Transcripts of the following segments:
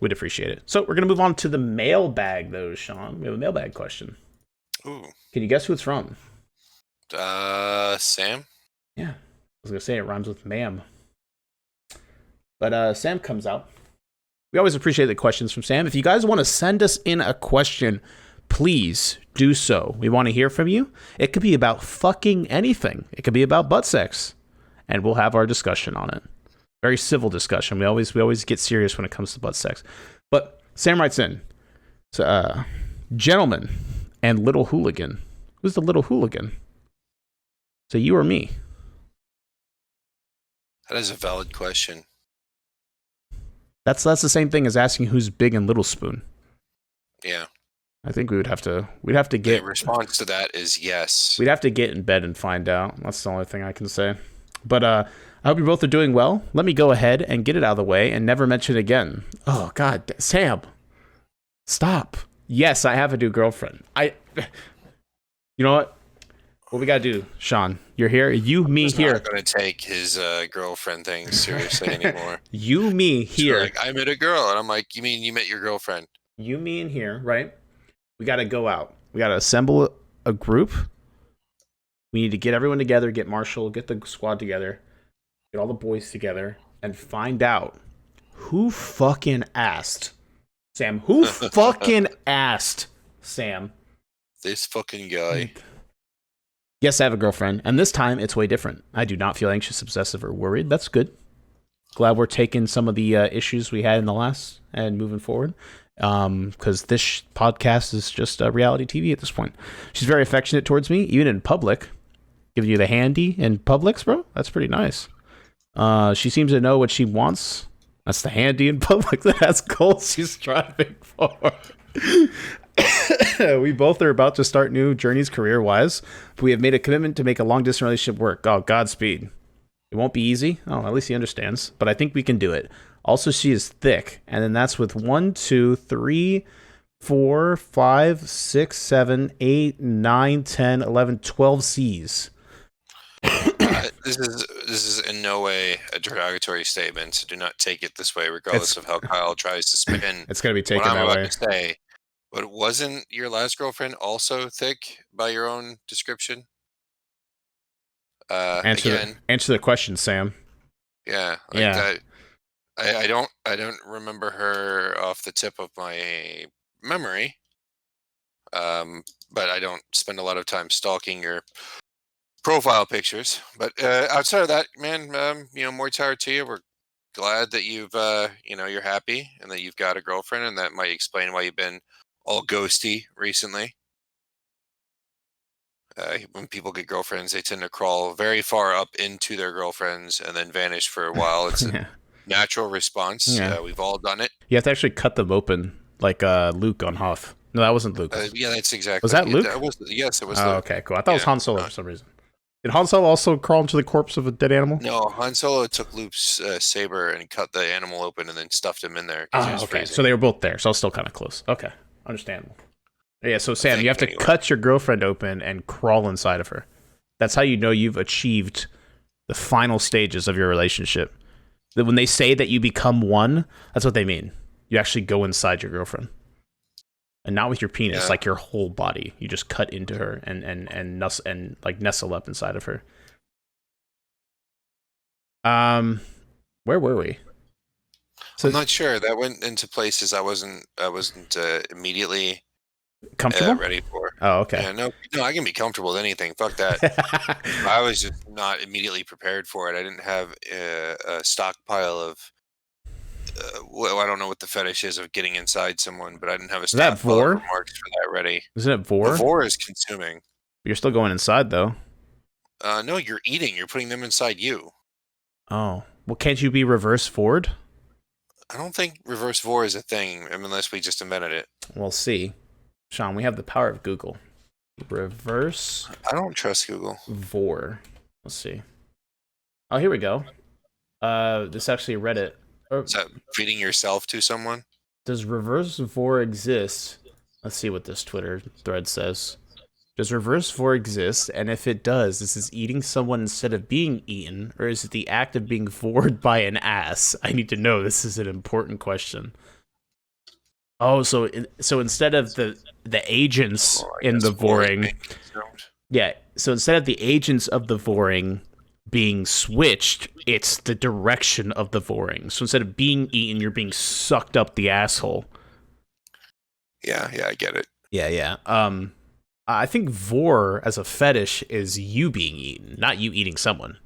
We'd appreciate it. So we're going to move on to the mailbag, though, Shawn. We have a mailbag question. Ooh. Can you guess who it's from? Sam? Yeah. I was going to say it rhymes with ma'am. But Sam comes out. We always appreciate the questions from Sam. If you guys want to send us in a question, please do so. We want to hear from you. It could be about fucking anything. It could be about butt sex. And we'll have our discussion on it. Very civil discussion. We always get serious when it comes to butt sex. But Sam writes in, gentleman and little hooligan. Who's the little hooligan? So you or me? That is a valid question. That's the same thing as asking who's big and little spoon. Yeah. I think we'd have to get... The response to that is yes. We'd have to get in bed and find out. That's the only thing I can say. But I hope you both are doing well. Let me go ahead and get it out of the way and never mention it again. Oh, God. Sam. Stop. Yes, I have a new girlfriend. You know what? What we got to do, Shawn? You're here. You, me, here. I'm not going to take his girlfriend thing seriously anymore. You, me, here. Like, I met a girl. And I'm like, you mean you met your girlfriend? You, me, and here, right? We got to go out. We got to assemble a group. We need to get everyone together, get Marshall, get the squad together, get all the boys together, and find out who fucking asked Sam. Who fucking asked Sam? This fucking guy. Yes, I have a girlfriend, and this time it's way different. I do not feel anxious, obsessive, or worried. That's good. Glad we're taking some of the issues we had in the last and moving forward. Because this podcast is just reality TV at this point. She's very affectionate towards me, even in public. Giving you the handy in Publix, bro. That's pretty nice. She seems to know what she wants. That's the handy in public. That's goals she's striving for. We both are about to start new journeys career-wise, but we have made a commitment to make a long-distance relationship work. Oh, Godspeed. It won't be easy. Oh, at least he understands. But I think we can do it. Also, she is thick. And then that's with 1, 2, 3, 4, 5, 6, 7, 8, 9, 10, 11, 12 C's. This is in no way a derogatory statement. So do not take it this way, regardless of how Kyle tries to spin. It's going to be taken that way. To say, but wasn't your last girlfriend also thick by your own description? Answer the question, Sam. Yeah. I don't remember her off the tip of my memory. But I don't spend a lot of time stalking your profile pictures. But outside of that, man, more power to you. We're glad that you've you're happy and that you've got a girlfriend, and that might explain why you've been all ghosty recently. When people get girlfriends, they tend to crawl very far up into their girlfriends and then vanish for a while. It's a natural response. Yeah. We've all done it. You have to actually cut them open, like Luke on Hoth. No, that wasn't Luke. Yeah, that's exactly. Was that Luke? Yes, it was. Oh, Luke. Okay, cool. I thought it was Han Solo for some reason. Did Han Solo also crawl into the corpse of a dead animal? No, Han Solo took Luke's saber and cut the animal open and then stuffed him in there. Oh, okay. Freezing. So they were both there. So I was still kind of close. Okay, understandable. Yeah, so Sam, you have to cut your girlfriend open and crawl inside of her. That's how you know you've achieved the final stages of your relationship. That when they say that you become one, that's what they mean. You actually go inside your girlfriend. And not with your penis, like your whole body. You just cut into her and nestle up inside of her. Where were we? So, I'm not sure. That went into places I wasn't immediately comfortable ready for. Oh, okay. Yeah, no, I can be comfortable with anything. Fuck that. I was just not immediately prepared for it. I didn't have a stockpile of. I don't know what the fetish is of getting inside someone, but I didn't have a stockpile of remarks for that ready. Isn't it vor? Vor is consuming. You're still going inside though. No, you're eating. You're putting them inside you. Oh, well, can't you be reverse forward? I don't think reverse vor is a thing, unless we just invented it. We'll see. Shawn, we have the power of Google. Reverse. I don't trust Google. Vor. Let's see. Oh, here we go. This actually read it. Is that feeding yourself to someone? Does reverse vor exist? Let's see what this Twitter thread says. Does reverse vor exist? And if it does, this is eating someone instead of being eaten, or is it the act of being vored by an ass? I need to know. This is an important question. Oh, so instead of the agents Or I in guess the Vor is Voring, being consumed. yeah. So instead of the agents of the Voring being switched, it's the direction of the Voring. So instead of being eaten, you're being sucked up the asshole. Yeah, I get it. Yeah, yeah. I think Vor as a fetish is you being eaten, not you eating someone.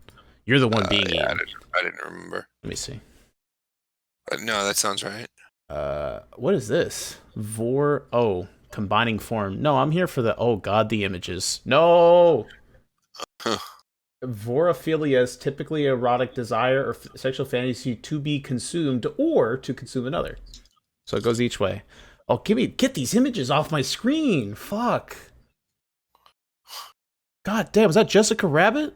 You're the one being Yeah, eaten. I didn't remember. Let me see. No, that sounds right. What is this? Vor. Oh, combining form. No, I'm here for the. Oh God, the images. No. Huh. Vorophilia is typically erotic desire or sexual fantasy to be consumed or to consume another. So it goes each way. Oh, get these images off my screen. Fuck. God damn, was that Jessica Rabbit?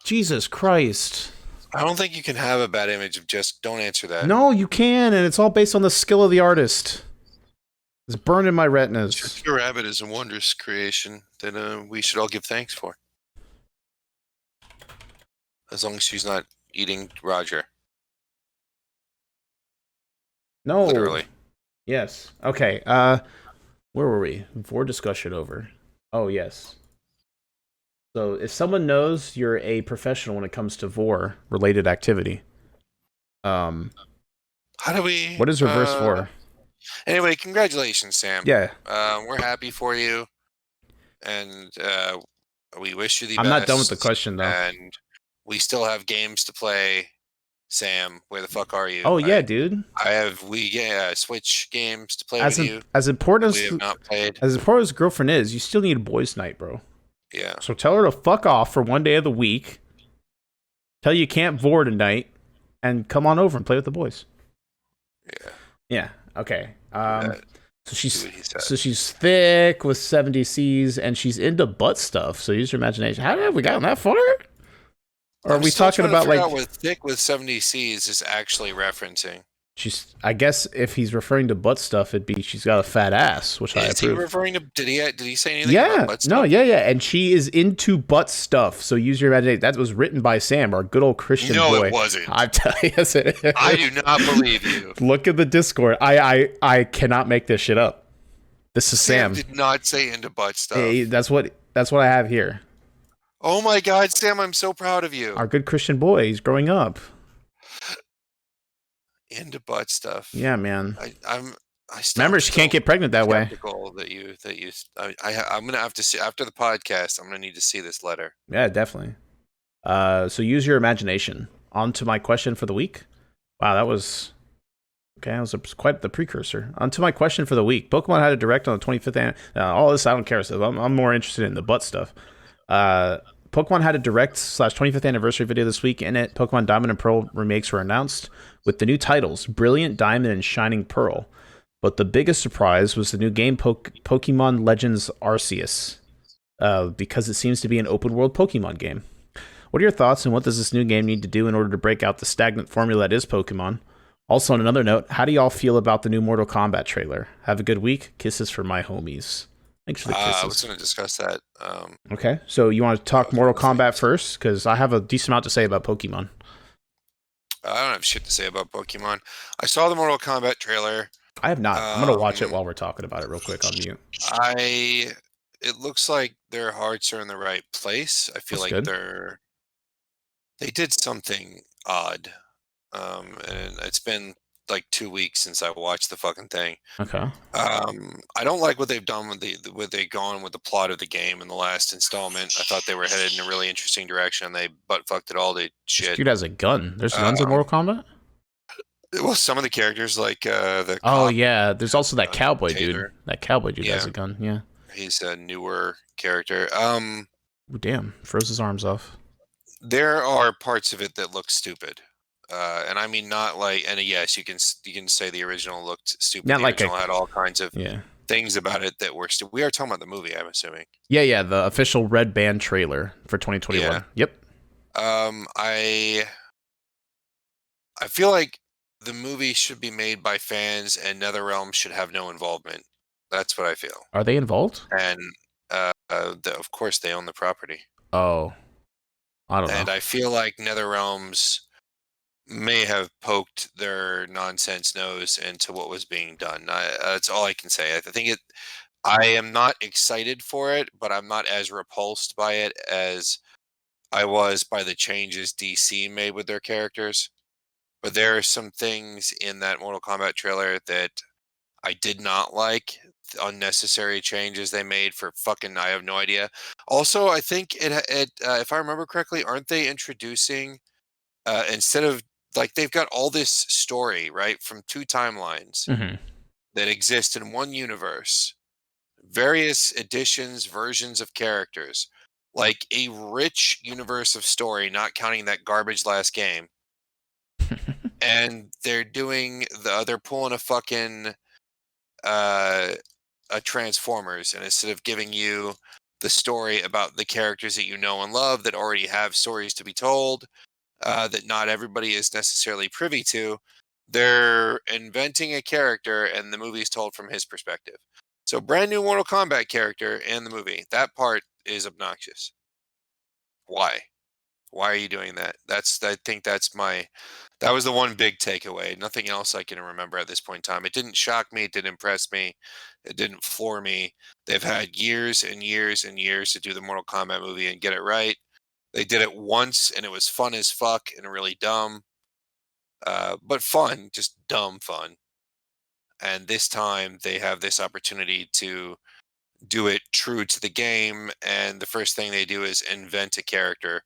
Jesus Christ. I don't think you can have a bad image of just. Don't answer that. No, you can, and it's all based on the skill of the artist. It's burned in my retinas. Jessica Rabbit is a wondrous creation that we should all give thanks for. As long as she's not eating Roger. No. Literally. Yes. Okay. Where were we? Vor discussion over. Oh, yes. So if someone knows you're a professional when it comes to Vor related activity, How do we? what is reverse Vor? Anyway, congratulations, Sam. Yeah. We're happy for you, and we wish you the best. I'm not done with the question though. And we still have games to play. Sam, where the fuck are you? Oh yeah, dude. I have Switch games to play with you. As important We have not played. as important as girlfriend is, you still need a boys' night, bro. Yeah. So tell her to fuck off for one day of the week. Tell you can't Vor tonight, and come on over and play with the boys. Yeah. Yeah. Okay. So she's thick with 70 C's and she's into butt stuff. So use your imagination. How have we gotten that far? Or are we talking about like what thick with 70 C's is actually referencing? she's? I guess if he's referring to butt stuff, it'd be she's got a fat ass, which I approve. Is he referring to? Did he say anything Yeah. about butt stuff? No. Yeah. Yeah. And she is into butt stuff. So use your imagination. That was written by Sam, our good old Christian boy. No, it wasn't. I'm telling you, yes, it is. I do not believe you. Look at the Discord. I cannot make this shit up. This is Sam. Did not say into butt stuff. Hey, that's what I have here. Oh my God, Sam! I'm so proud of you. Our good Christian boy. He's growing up. Into butt stuff. Yeah, man. Remember, she can't get pregnant that way. I'm gonna have to see after the podcast. I'm gonna need to see this letter. Yeah, definitely. So use your imagination. On to my question for the week. Wow, that was okay. That was quite the precursor. On to my question for the week. Pokemon had a direct on the 25th. All this I don't care. So I'm more interested in the butt stuff. Pokemon had a direct / 25th anniversary video this week. In it, Pokemon Diamond and Pearl remakes were announced with the new titles, Brilliant Diamond and Shining Pearl. But the biggest surprise was the new game Pokemon Legends Arceus, because it seems to be an open world Pokemon game. What are your thoughts, and what does this new game need to do in order to break out the stagnant formula that is Pokemon? Also, on another note, how do y'all feel about the new Mortal Kombat trailer? Have a good week. Kisses for my homies. Thanks for the kisses. I was going to discuss that. Okay, so you want to talk Mortal Kombat first? Because I have a decent amount to say about Pokemon. I don't have shit to say about Pokemon. I saw the Mortal Kombat trailer. I have not. I'm going to watch it while we're talking about it real quick on mute. It looks like their hearts are in the right place. I feel That's like good. they did something odd. And it's been like 2 weeks since I watched the fucking thing. Okay. I don't like what they've done with they've gone with the plot of the game in the last installment. I thought they were headed in a really interesting direction, and they butt fucked it all to shit. This dude has a gun. There's guns in Mortal Kombat? Well, some of the characters, like the oh yeah, there's also that cowboy Taylor. dude. That cowboy dude has a gun. Yeah. He's a newer character. Ooh, damn, froze his arms off. There are parts of it that look stupid. And I mean, not like, and yes, you can say the original looked stupid. Not the like original had all kinds of yeah things about it that were stupid. We are talking about the movie, I'm assuming. Yeah, the official Red Band trailer for 2021. Yeah. Yep. I feel like the movie should be made by fans, and NetherRealm should have no involvement. That's what I feel. Are they involved? And of course, they own the property. Oh, I don't know. And I feel like NetherRealm's may have poked their nonsense nose into what was being done. That's all I can say. I think it. I am not excited for it, but I'm not as repulsed by it as I was by the changes DC made with their characters. But there are some things in that Mortal Kombat trailer that I did not like. The unnecessary changes they made for fucking I have no idea. Also, I think if I remember correctly, aren't they introducing instead of like they've got all this story right from two timelines Mm-hmm. that exist in one universe, various editions, versions of characters, like a rich universe of story, not counting that garbage last game. And they're pulling a fucking uh a Transformers, and instead of giving you the story about the characters that you know and love that already have stories to be told, that not everybody is necessarily privy to, they're inventing a character and the movie is told from his perspective. So brand new Mortal Kombat character in the movie. That part is obnoxious. Why? Why are you doing that? I think that was the one big takeaway. Nothing else I can remember at this point in time. It didn't shock me, it didn't impress me, it didn't floor me. They've had years and years and years to do the Mortal Kombat movie and get it right. They did it once and it was fun as fuck and really dumb. But fun, just dumb fun. And this time they have this opportunity to do it true to the game, and the first thing they do is invent a character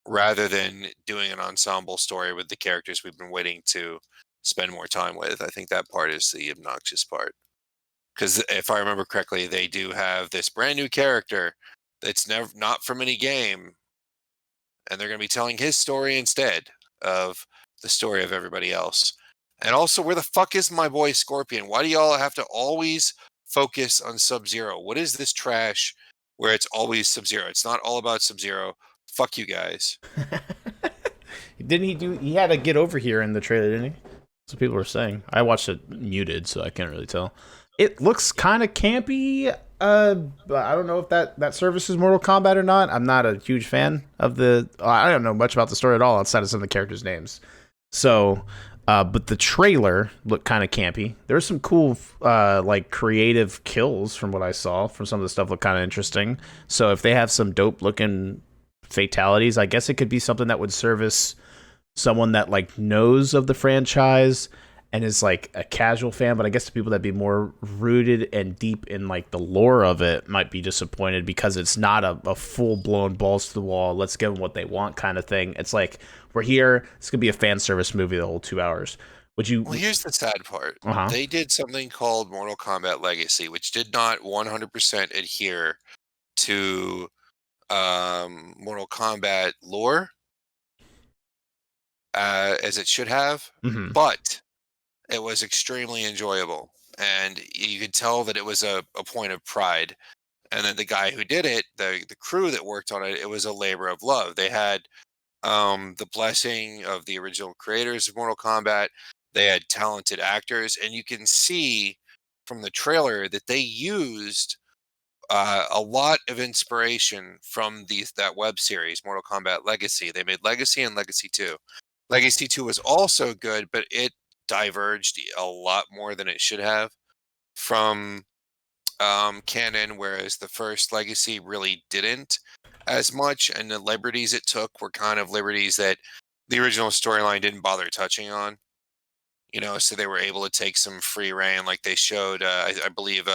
rather than doing an ensemble story with the characters we've been waiting to spend more time with. I think that part is the obnoxious part. Because if I remember correctly, they do have this brand new character that's never not from any game, and they're going to be telling his story instead of the story of everybody else. And also, where the fuck is my boy Scorpion? Why do y'all have to always focus on Sub-Zero? What is this trash where it's always Sub-Zero? It's not all about Sub-Zero. Fuck you guys. Didn't he do? He had to get over here in the trailer, didn't he? That's what people were saying. I watched it muted, so I can't really tell. It looks kind of campy. But I don't know if that services Mortal Kombat or not. I'm not a huge fan of the. I don't know much about the story at all outside of some of the characters' names. So, but the trailer looked kind of campy. There were some cool, like creative kills from what I saw. From some of the stuff looked kind of interesting. So if they have some dope looking fatalities, I guess it could be something that would service someone that like knows of the franchise and is like a casual fan, but I guess the people that be more rooted and deep in like the lore of it might be disappointed because it's not a full blown balls to the wall, let's give them what they want kind of thing. It's like, we're here, it's gonna be a fan service movie the whole 2 hours. Would you? Well, here's the sad part. Uh-huh. They did something called Mortal Kombat Legacy, which did not 100% adhere to Mortal Kombat lore as it should have, Mm-hmm. but it was extremely enjoyable. And you could tell that it was a point of pride. And then the guy who did it, the crew that worked on it, it was a labor of love. They had the blessing of the original creators of Mortal Kombat. They had talented actors, and you can see from the trailer that they used a lot of inspiration from that web series, Mortal Kombat Legacy. They made Legacy and Legacy 2. Legacy 2 was also good, but it diverged a lot more than it should have from canon, whereas the first Legacy really didn't as much, and the liberties it took were kind of liberties that the original storyline didn't bother touching on. So they were able to take some free reign, like they showed. I believe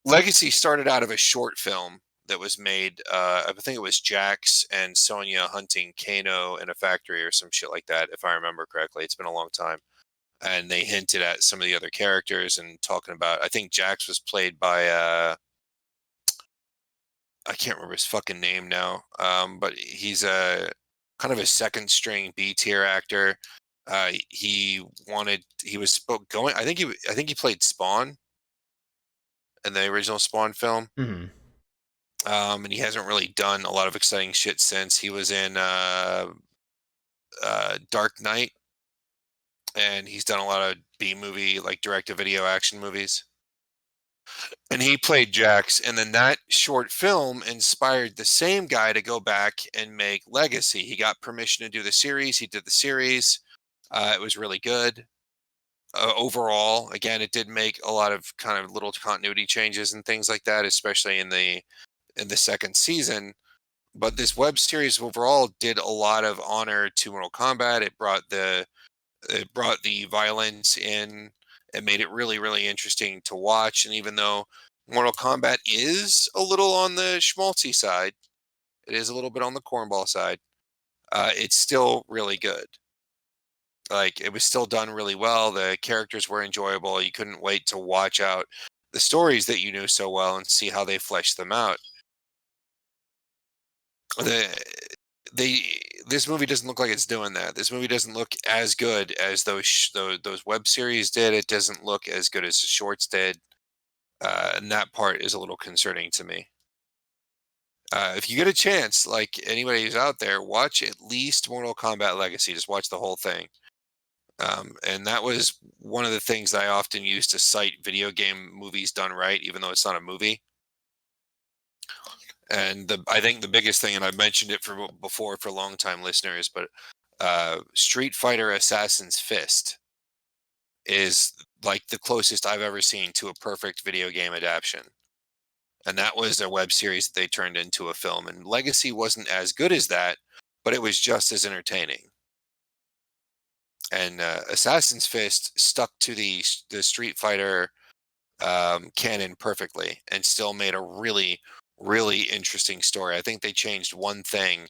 Legacy started out of a short film that was made. I think it was Jax and Sonya hunting Kano in a factory or some shit like that, if I remember correctly. It's been a long time. And they hinted at some of the other characters and talking about. I think Jax was played by I can't remember his fucking name now. But he's a kind of a second string B tier actor. He was going. I think he played Spawn in the original Spawn film. Mm-hmm. And he hasn't really done a lot of exciting shit since. He was in Dark Knight, and he's done a lot of B movie, like direct to video action movies. and he played Jax. And then that short film inspired the same guy to go back and make Legacy. He got permission to do the series. He did the series. It was really good. Overall, again, it did make a lot of kind of little continuity changes and things like that, especially in the second season. But this web series overall did a lot of honor to Mortal Kombat. It brought the violence in. It made it really, really interesting to watch. And even though Mortal Kombat is a little on the schmaltzy side, it is a little bit on the cornball side, it's still really good. Like, it was still done really well. The characters were enjoyable. You couldn't wait to watch out the stories that you knew so well and see how they fleshed them out. This movie doesn't look like it's doing that. This movie doesn't look as good as those web series did. It doesn't look as good as the shorts did, and that part is a little concerning to me. If you get a chance, like anybody who's out there, watch at least Mortal Kombat Legacy. Just watch the whole thing. And that was one of the things that I often use to cite video game movies done right, even though it's not a movie. And I think the biggest thing, and I've mentioned it before for long-time listeners, but Street Fighter Assassin's Fist is like the closest I've ever seen to a perfect video game adaptation. And that was their web series that they turned into a film. And Legacy wasn't as good as that, but it was just as entertaining. And Assassin's Fist stuck to the Street Fighter canon perfectly and still made a really, really interesting story. I think they changed one thing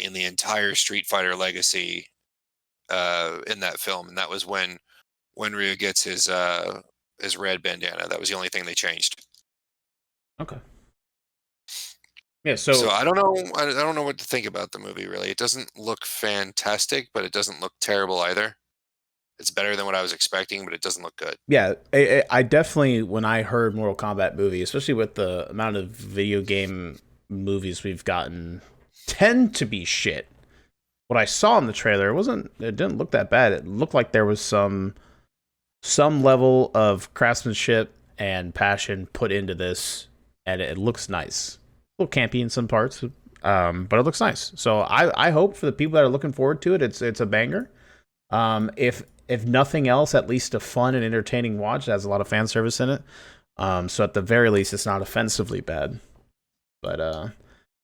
in the entire Street Fighter Legacy in that film, and that was when Ryu gets his red bandana. That was the only thing they changed. Okay. Yeah, so I don't know. I don't know what to think about the movie. Really, it doesn't look fantastic, but it doesn't look terrible either. It's better than what I was expecting, but it doesn't look good. Yeah, I definitely, when I heard Mortal Kombat movie, especially with the amount of video game movies we've gotten, tend to be shit. What I saw in the trailer it didn't look that bad. It looked like there was some level of craftsmanship and passion put into this, and it looks nice. A little campy in some parts, but it looks nice. So I hope for the people that are looking forward to it, it's a banger. If nothing else, at least a fun and entertaining watch. It has a lot of fan service in it. So at the very least, it's not offensively bad. But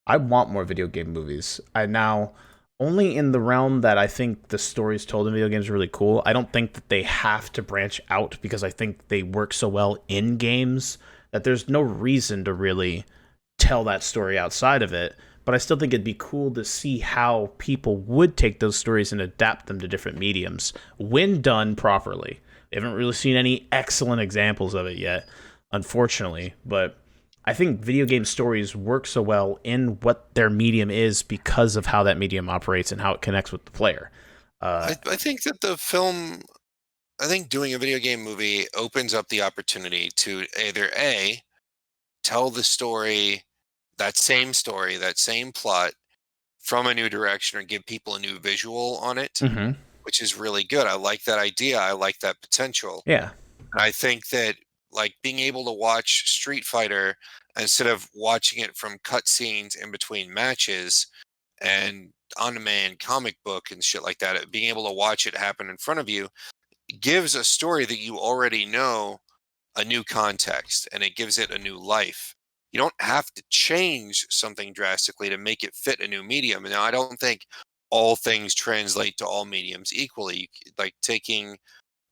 I want more video game movies. I now only in the realm that I think the stories told in video games are really cool. I don't think that they have to branch out because I think they work so well in games that there's no reason to really tell that story outside of it. But I still think it'd be cool to see how people would take those stories and adapt them to different mediums when done properly. We haven't really seen any excellent examples of it yet, unfortunately. But I think video game stories work so well in what their medium is because of how that medium operates and how it connects with the player. I think that doing a video game movie opens up the opportunity to either A, tell the story, that same plot from a new direction, or give people a new visual on it, which is really good. I like that idea. I like that potential. Yeah. I think that, like, being able to watch Street Fighter instead of watching it from cutscenes in between matches and anime and comic book and shit like that, being able to watch it happen in front of you gives a story that you already know a new context, and it gives it a new life. You don't have to change something drastically to make it fit a new medium. Now, I don't think all things translate to all mediums equally. Like taking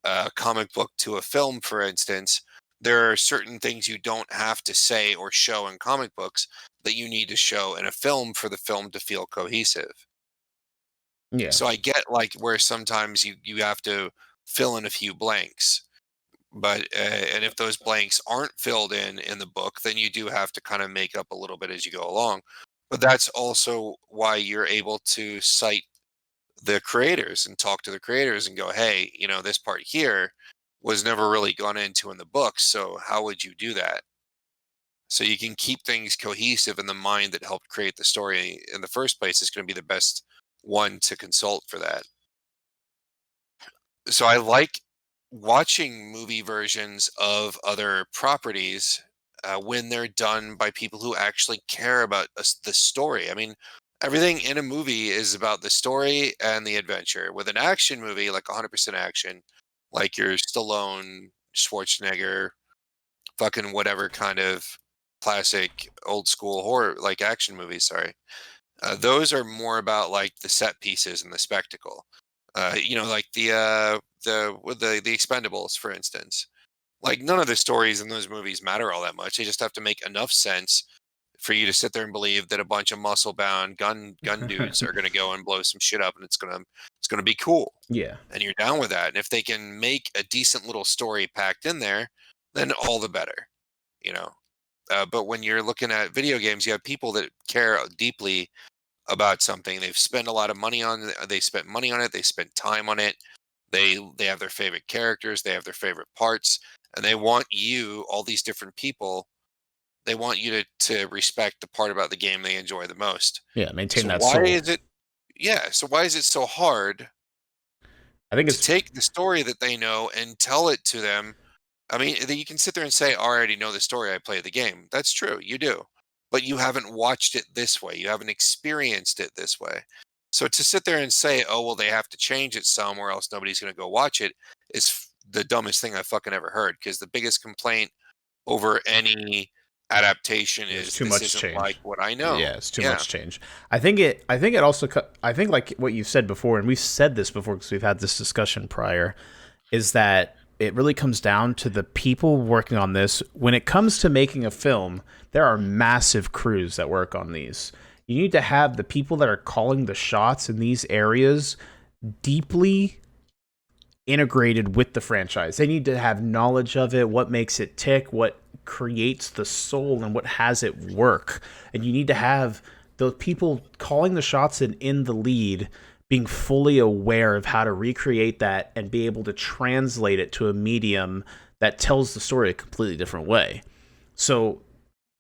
a comic book to a film, for instance, there are certain things you don't have to say or show in comic books that you need to show in a film for the film to feel cohesive. Yeah. So I get, like, where sometimes you have to fill in a few blanks. But and if those blanks aren't filled in the book, then you do have to kind of make up a little bit as you go along. But that's also why you're able to cite the creators and talk to the creators and go, hey, this part here was never really gone into in the book, so how would you do that? So you can keep things cohesive, and the mind that helped create the story in the first place is going to be the best one to consult for that. So I like watching movie versions of other properties when they're done by people who actually care about the story. I mean, everything in a movie is about the story and the adventure. With an action movie, like 100% action, like your Stallone, Schwarzenegger, fucking whatever kind of classic old school horror, like action movies, sorry. Those are more about like the set pieces and the spectacle. Like the Expendables, for instance. Like none of the stories in those movies matter all that much. They just have to make enough sense for you to sit there and believe that a bunch of muscle bound gun dudes are going to go and blow some shit up, and it's gonna be cool. Yeah. And you're down with that. And if they can make a decent little story packed in there, then all the better. You know. But when you're looking at video games, you have people that care deeply about something. They've spent a lot of money on it. They spent money on it. They spent time on it. They have their favorite characters. They have their favorite parts, and they want you, all these different people. They want you to respect the part about the game they enjoy the most. Yeah, maintain So that why soul. is it? Yeah. So why is it so hard I think to it's take the story that they know and tell it to them? I mean, you can sit there and say, "Oh, I already know the story. I play the game." That's true. You do. But you haven't watched it this way. You haven't experienced it this way. So to sit there and say, "Oh, well, they have to change it some or else nobody's going to go watch it," is the dumbest thing I've fucking ever heard. Because the biggest complaint over any adaptation There's is too this much isn't change. like what I know. Yeah, it's too Yeah. much change. I think it also. I think like what you said before, and we've said this before because we've had this discussion prior, is that it really comes down to the people working on this. When it comes to making a film, there are massive crews that work on these. You need to have the people that are calling the shots in these areas deeply integrated with the franchise. They need to have knowledge of it, what makes it tick, what creates the soul, and what has it work. And you need to have those people calling the shots and in the lead being fully aware of how to recreate that and be able to translate it to a medium that tells the story a completely different way. So,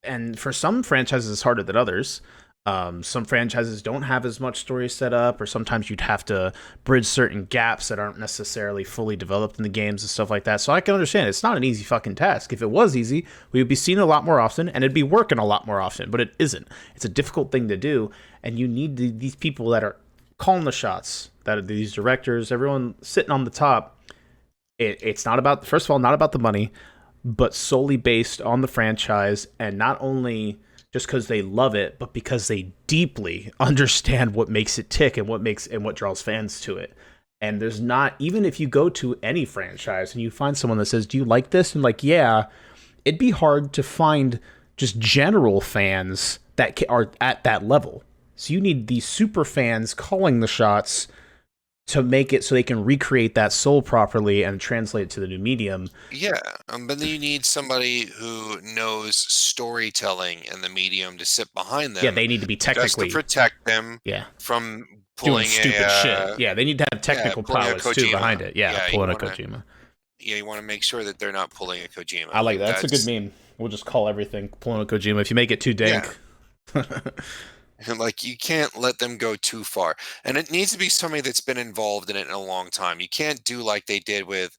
and for some franchises, it's harder than others. Some franchises don't have as much story set up, or sometimes you'd have to bridge certain gaps that aren't necessarily fully developed in the games and stuff like that. So I can understand it's not an easy fucking task. If it was easy, we would be seen a lot more often, and it'd be working a lot more often. But it isn't. It's a difficult thing to do, and you need these people that are calling the shots. That are these directors, everyone sitting on the top. It's not about, first of all, not about the money, but solely based on the franchise, and not only just because they love it, but because they deeply understand what makes it tick and what draws fans to it. And there's not, even if you go to any franchise and you find someone that says, "Do you like this?" and like, "Yeah," it'd be hard to find just general fans that are at that level. So you need these super fans calling the shots to make it so they can recreate that soul properly and translate it to the new medium. Yeah, but then you need somebody who knows storytelling and the medium to sit behind them. Yeah, they need to be technically just to protect them yeah from doing pulling stupid shit. Yeah, they need to have technical pulling a prowess too Kojima. behind it. Yeah, Yeah, pulling you a wanna- Kojima. Yeah, you want to make sure that they're not pulling a Kojima. I like that. That's a good meme. We'll just call everything pulling a Kojima. If you make it too dank. Like you can't let them go too far, and it needs to be somebody that's been involved in it in a long time. You can't do like they did with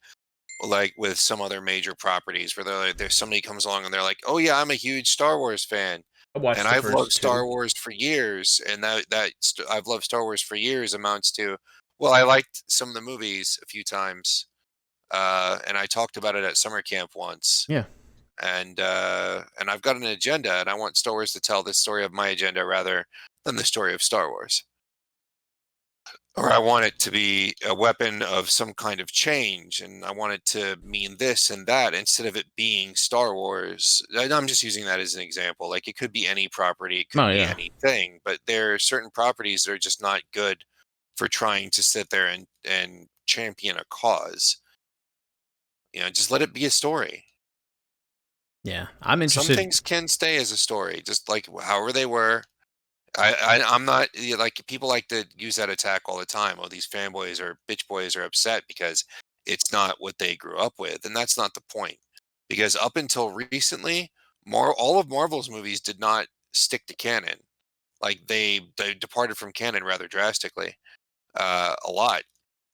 some other major properties where there's somebody comes along and they're like, "Oh yeah, I'm a huge Star Wars fan, I watched and the I've first loved two. Star Wars for years." And I've loved Star Wars for years amounts to, well, I liked some of the movies a few times, and I talked about it at summer camp once. Yeah. And I've got an agenda, and I want Star Wars to tell the story of my agenda rather than the story of Star Wars. Or I want it to be a weapon of some kind of change, and I want it to mean this and that instead of it being Star Wars. I'm just using that as an example. Like it could be any property, it could be anything, but there are certain properties that are just not good for trying to sit there and champion a cause. Just let it be a story. Yeah, I'm interested. Some things can stay as a story, just like however they were. I'm not like people like to use that attack all the time. Oh, these fanboys or bitch boys are upset because it's not what they grew up with, and that's not the point. Because up until recently, all of Marvel's movies did not stick to canon. Like they departed from canon rather drastically, a lot.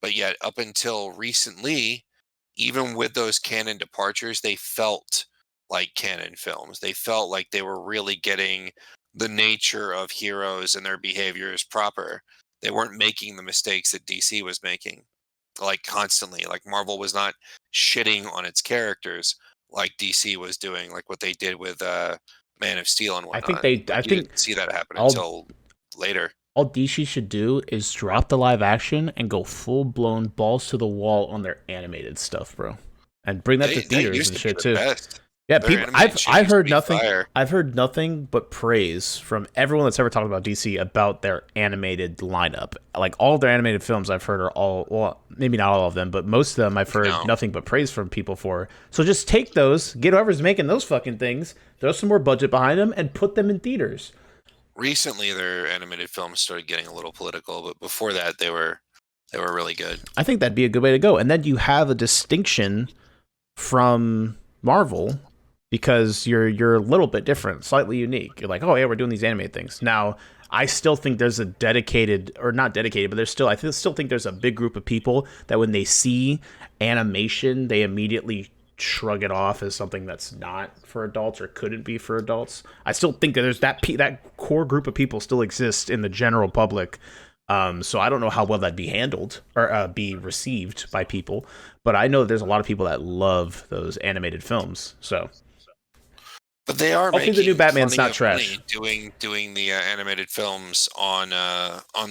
But yet, up until recently, even with those canon departures, they felt like canon films. They felt like they were really getting the nature of heroes and their behaviors proper. They weren't making the mistakes that DC was making, like constantly. Like Marvel was not shitting on its characters like DC was doing, like what they did with Man of Steel and whatnot. I Like you think didn't see that happen all until later. all DC should do is drop the live action and go full blown balls to the wall on their animated stuff, bro, and bring that to That theaters used and to be shit the too. best. Yeah, Their people. animated shit I've used to heard be nothing. fire. I've heard nothing but praise from everyone that's ever talked about DC about their animated lineup. Like all of their animated films, I've heard are all, well, maybe not all of them, but most of them I've heard No. nothing but praise from people for. So just take those, get whoever's making those fucking things, throw some more budget behind them, and put them in theaters. Recently, their animated films started getting a little political, but before that, they were really good. I think that'd be a good way to go. And then you have a distinction from Marvel because you're a little bit different, slightly unique. You're like, oh yeah, we're doing these animated things. Now, I still think there's a dedicated, or not dedicated, but still think there's a big group of people that when they see animation, they immediately shrug it off as something that's not for adults or couldn't be for adults. I still think that there's that core group of people still exists in the general public. So I don't know how well that'd be handled or be received by people, but I know that there's a lot of people that love those animated films. So, but they are hopefully making the new Batman's plenty not of trash. money doing the animated films on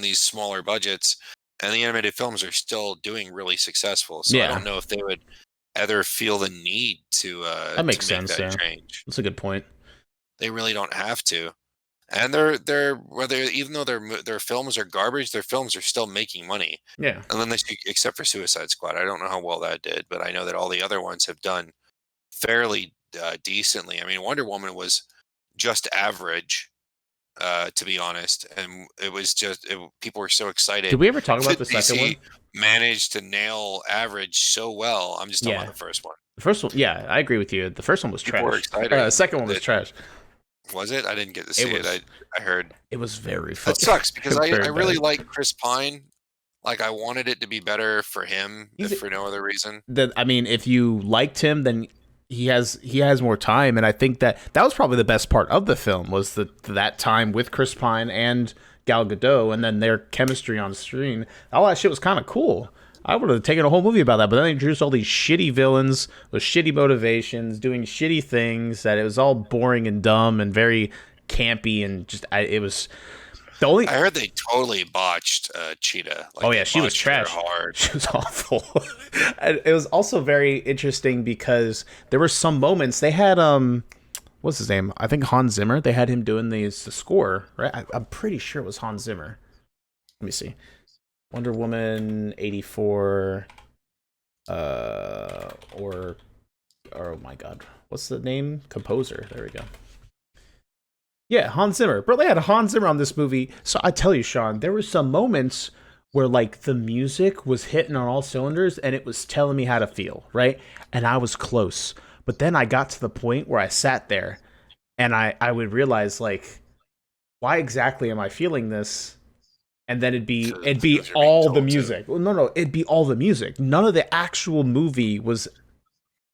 these smaller budgets, and the animated films are still doing really successful. So I Yeah, don't know if they would ever feel the need to that makes make sense. that Yeah, change. that's a good point. They really don't have to. And they're whether even though their films are garbage, their films are still making money. Yeah, Unless except for Suicide Squad, I don't know how well that did, but I know that all the other ones have done fairly decently. I mean, Wonder Woman was just average, to be honest, and it was just people were so excited did we ever talk about that the second one? DC managed to nail average so well. I'm just talking Yeah, about the first one. the first one. Yeah, I agree with you. The first one was People were trash. excited. The second one was that- trash. Was it? I didn't get to see it. was- I heard. It was very It fucking. sucks because I very really bad. like Chris Pine. Like I wanted it to be better for him, He's if for no other reason. I mean, if you liked him, then he has more time, and I think that was probably the best part of the film was that time with Chris Pine and Gal Gadot, and then their chemistry on screen. All that shit was kind of cool. I would have taken a whole movie about that, but then they introduced all these shitty villains with shitty motivations, doing shitty things. That it was all boring and dumb and very campy, and just it was the only. I heard they totally botched Cheetah. Like, Oh they yeah, she was botched her trash. hard. She was awful. And it was also very interesting because there were some moments they had what's his name? I think Hans Zimmer. They had him doing the score, right? I'm pretty sure it was Hans Zimmer. Let me see. Wonder Woman 84 or oh my god. What's the name? Composer. There we go. Yeah, Hans Zimmer. Bro, they had Hans Zimmer on this movie. So I tell you, Shawn, there were some moments where like the music was hitting on all cylinders and it was telling me how to feel, right? And I was close. But then I got to the point where I sat there and I would realize like, why exactly am I feeling this? And then it'd be Because you're being all the told to. music. Well, no, it'd be all the music. None of the actual movie was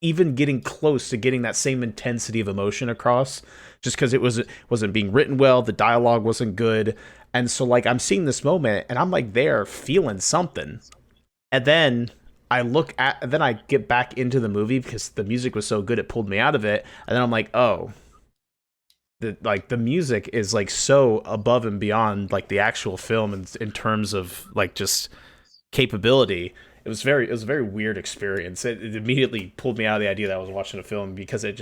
even getting close to getting that same intensity of emotion across, just because it wasn't being written well, the dialogue wasn't good, and so like I'm seeing this moment and I'm like there feeling something, and then I get back into the movie because the music was so good it pulled me out of it, and then I'm like, oh, the music is like so above and beyond like the actual film in terms of like just capability. It was a very weird experience. It immediately pulled me out of the idea that I was watching a film because it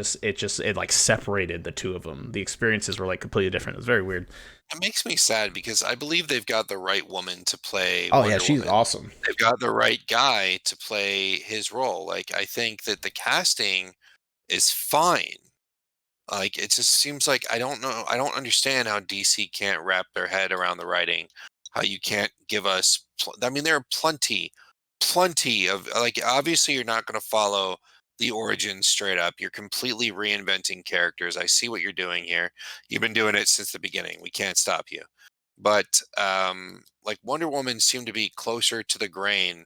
like separated the two of them. The experiences were like completely different. It was very weird. It makes me sad because I believe they've got the right woman to play. Oh Wonder yeah, she's Woman. awesome. They've got the right guy to play his role. Like I think that the casting is fine. Like it just seems like I don't know. I don't understand how DC can't wrap their head around the writing. How you can't give us. I mean, there are plenty of like. Obviously, you're not going to follow the origins straight up. You're completely reinventing characters. I see what you're doing here. You've been doing it since the beginning. We can't stop you. But like Wonder Woman seemed to be closer to the grain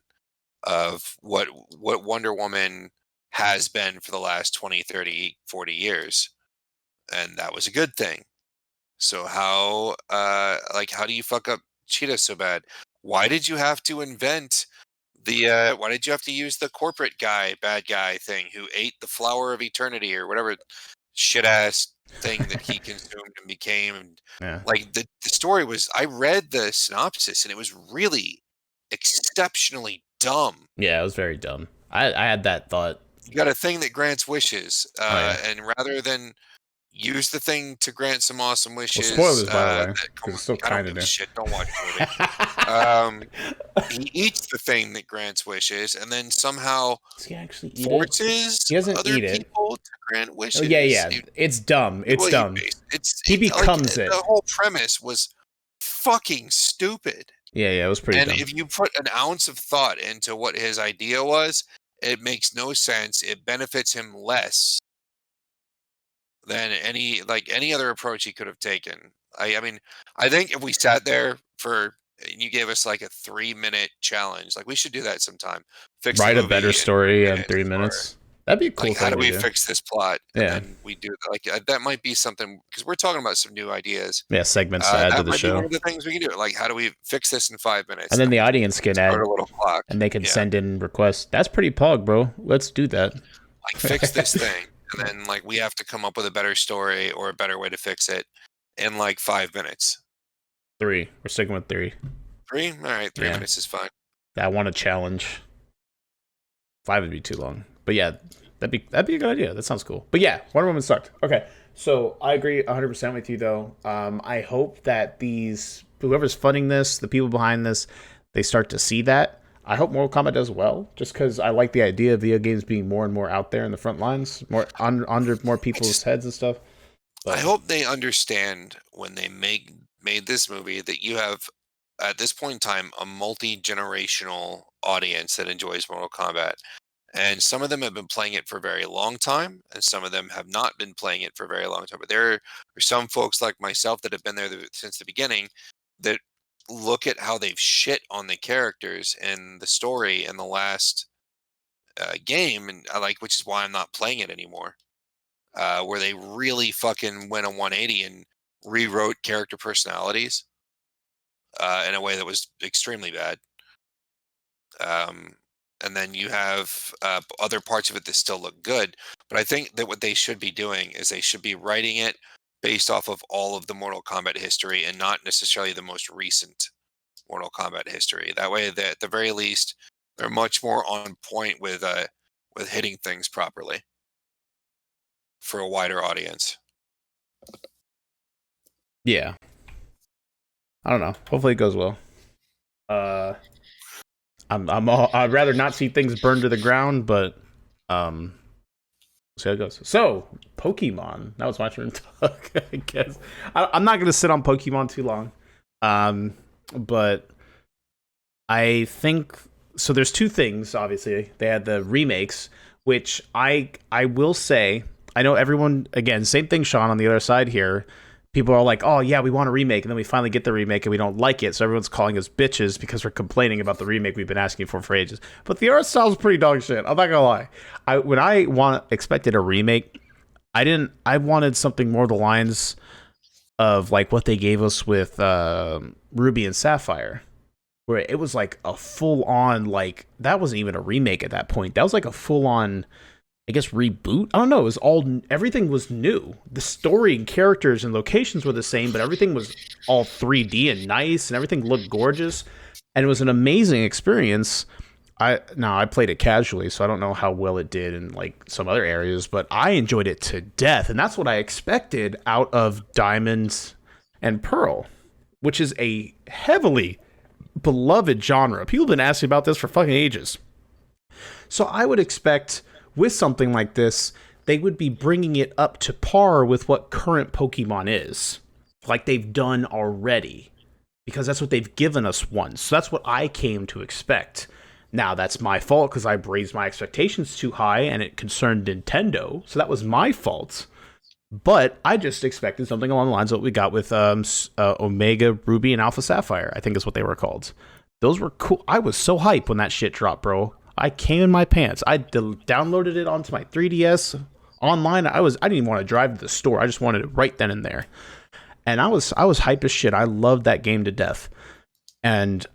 of what Wonder Woman has been for the last 20, 30, 40 years. And that was a good thing. So how do you fuck up Cheetah so bad? Why did you have to invent why did you have to use the corporate bad guy thing who ate the flower of eternity or whatever shit ass thing that he consumed and became? And Yeah. like the story was, I read the synopsis and it was really exceptionally dumb. Yeah, it was very dumb. I had that thought. You got a thing that grants wishes, yeah. and rather than use the thing to grant some awesome wishes. Spoilers, by the way, that because it's still I don't kind of give a new. shit. Don't watch the movie. He eats the thing that grants wishes, and then somehow Does he actually eat it? forces He doesn't other eat it. people to grant wishes. Oh, yeah. It's dumb. It's dumb. He becomes it. The whole premise was fucking stupid. Yeah, it was pretty dumb. And if you put an ounce of thought into what his idea was, it makes no sense. It benefits him less than any other approach he could have taken. I mean, I think if we sat there and you gave us like a 3-minute challenge, like we should do that sometime. Write a better story in 3 minutes. That'd be a cool like, thing. How do we fix this plot? And Yeah. then we do that might be something, because we're talking about some new ideas. Yeah, segments to add to the show. Be one of the things we can do. Like, how do we fix this in 5 minutes? And then the audience can add, a little clock, and they can send in requests. That's pretty pog, bro. Let's do that. Like, fix this thing. And then, like, we have to come up with a better story or a better way to fix it in, like, 5 minutes. 3. We're sticking with 3. 3? All right, 3 minutes is fine. I want a challenge. 5 would be too long. But yeah, that'd be a good idea. That sounds cool. But yeah, Wonder Woman sucked. Okay, so I agree 100% with you, though. I hope that whoever's funding this, the people behind this, they start to see that. I hope Mortal Kombat does well, just because I like the idea of video games being more and more out there in the front lines, more under more people's heads and stuff. But I hope they understand when they made this movie that you have, at this point in time, a multi-generational audience that enjoys Mortal Kombat. And some of them have been playing it for a very long time, and some of them have not been playing it for a very long time. But there are some folks like myself that have been there since the beginning that look at how they've shit on the characters and the story in the last game, and which is why I'm not playing it anymore. Where they really fucking went a 180 and rewrote character personalities in a way that was extremely bad. And then you have other parts of it that still look good. But I think that what they should be doing is they should be writing it based off of all of the Mortal Kombat history and not necessarily the most recent Mortal Kombat history. That way, at the very least, they're much more on point with hitting things properly for a wider audience. Yeah. I don't know. Hopefully it goes well. I'd rather not see things burned to the ground, but we'll see how it goes. So, Pokemon. That was my turn to talk, I guess. I'm not going to sit on Pokemon too long. But I think so. There's 2 things, obviously. They had the remakes, which I will say, I know everyone, again, same thing, Shawn, on the other side here. People are like, oh, yeah, we want a remake. And then we finally get the remake and we don't like it. So everyone's calling us bitches because we're complaining about the remake we've been asking for ages. But the art style is pretty dog shit. I'm not going to lie. When I expected a remake, I wanted something more the lines of like what they gave us with Ruby and Sapphire, where it was like a full on, like, that wasn't even a remake at that point. That was like a full on, I guess, reboot. I don't know. It was everything was new. The story and characters and locations were the same, but everything was all 3D and nice, and everything looked gorgeous, and it was an amazing experience. I played it casually, so I don't know how well it did in like some other areas, but I enjoyed it to death, and that's what I expected out of Diamond and Pearl, which is a heavily beloved genre. People have been asking about this for fucking ages. So I would expect with something like this, they would be bringing it up to par with what current Pokemon is, like they've done already, because that's what they've given us once. So that's what I came to expect. Now, that's my fault because I raised my expectations too high and it concerned Nintendo, so that was my fault. But I just expected something along the lines of what we got with Omega Ruby and Alpha Sapphire, I think is what they were called. Those were cool. I was so hyped when that shit dropped, bro. I came in my pants. I downloaded it onto my 3DS online. I didn't even want to drive to the store. I just wanted it right then and there. And I was hype as shit. I loved that game to death. And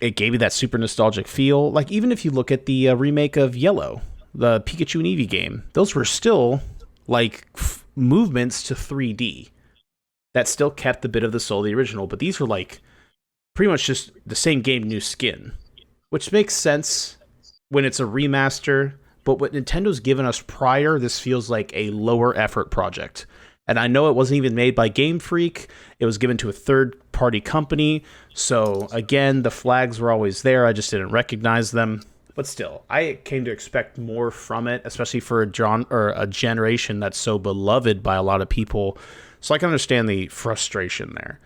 it gave me that super nostalgic feel. Like, even if you look at the remake of Yellow, the Pikachu and Eevee game, those were still like movements to 3D that still kept a bit of the soul of the original. But these were like pretty much just the same game, new skin, which makes sense when it's a remaster. But what Nintendo's given us prior, this feels like a lower effort project. And I know it wasn't even made by Game Freak. It was given to a third-party company. So, again, the flags were always there. I just didn't recognize them. But still, I came to expect more from it, especially for a generation that's so beloved by a lot of people. So I can understand the frustration there.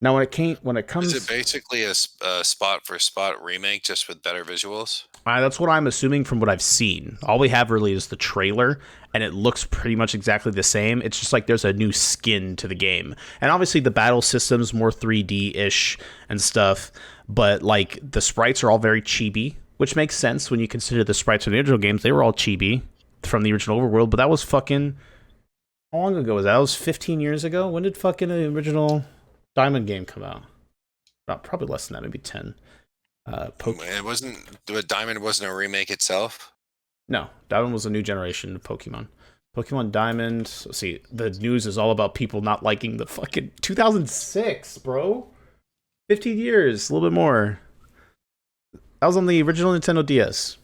Now, when it comes... Is it basically a spot-for-spot remake just with better visuals? That's what I'm assuming from what I've seen. All we have really is the trailer, and it looks pretty much exactly the same. It's just like there's a new skin to the game. And obviously the battle system's more 3D-ish and stuff, but like the sprites are all very chibi, which makes sense when you consider the sprites from the original games. They were all chibi from the original overworld, but that was fucking... How long ago was that? That was 15 years ago? When did fucking the original Diamond game come out? Probably less than that, maybe 10. It wasn't. Diamond wasn't a remake itself. No, Diamond was a new generation of Pokemon. Pokemon Diamond. Let's see, the news is all about people not liking the fucking 2006, bro. 15 years, a little bit more. That was on the original Nintendo DS.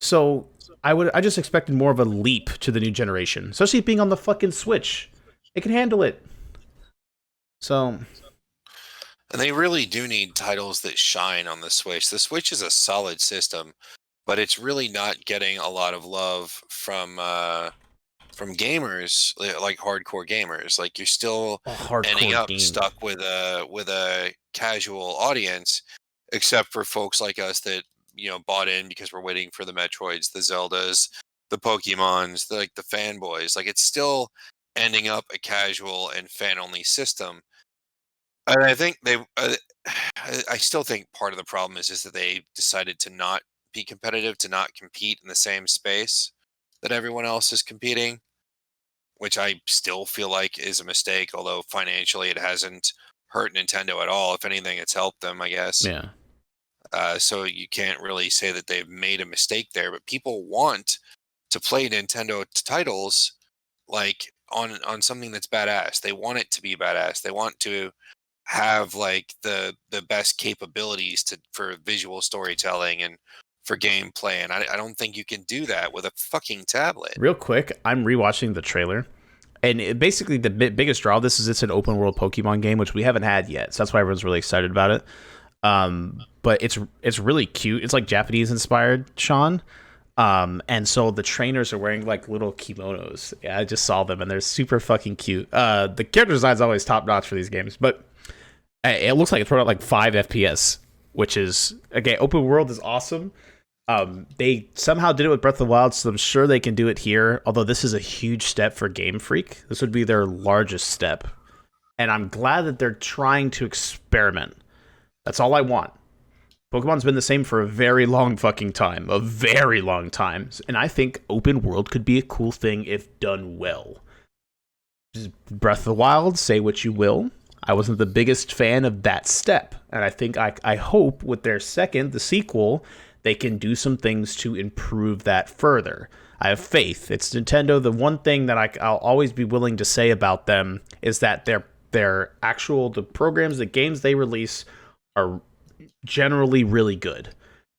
So I just expected more of a leap to the new generation, especially being on the fucking Switch. It can handle it. So. And they really do need titles that shine on the Switch. The Switch is a solid system, but it's really not getting a lot of love from gamers, like hardcore gamers. Like, you're still ending up stuck with a casual audience, except for folks like us that, you know, bought in because we're waiting for the Metroids, the Zeldas, the Pokemons, the fanboys. Like, it's still ending up a casual and fan-only system. And I think I still think part of the problem is that they decided to not be competitive, to not compete in the same space that everyone else is competing, which I still feel like is a mistake, although financially it hasn't hurt Nintendo at all. If anything, it's helped them, I guess. Yeah. So you can't really say that they've made a mistake there, but people want to play Nintendo titles like on something that's badass. They want it to be badass. They want to have like the best capabilities for visual storytelling and for gameplay, and I don't think you can do that with a fucking tablet. Real quick, I'm rewatching the trailer, and basically the biggest draw of this is it's an open world Pokemon game, which we haven't had yet, so that's why everyone's really excited about it. But it's really cute. It's like Japanese inspired, Shawn. And so the trainers are wearing like little kimonos. Yeah, I just saw them and they're super fucking cute. The character design's always top notch for these games, but it looks like it's running at like 5 FPS, which is, again, open world is awesome. They somehow did it with Breath of the Wild, so I'm sure they can do it here. Although this is a huge step for Game Freak. This would be their largest step. And I'm glad that they're trying to experiment. That's all I want. Pokemon's been the same for a very long fucking time. A very long time. And I think open world could be a cool thing if done well. Just Breath of the Wild, say what you will. I wasn't the biggest fan of that step. And I think I hope with their second, the sequel, they can do some things to improve that further. I have faith. It's Nintendo. The one thing that I'll always be willing to say about them is that the programs, the games they release are generally really good.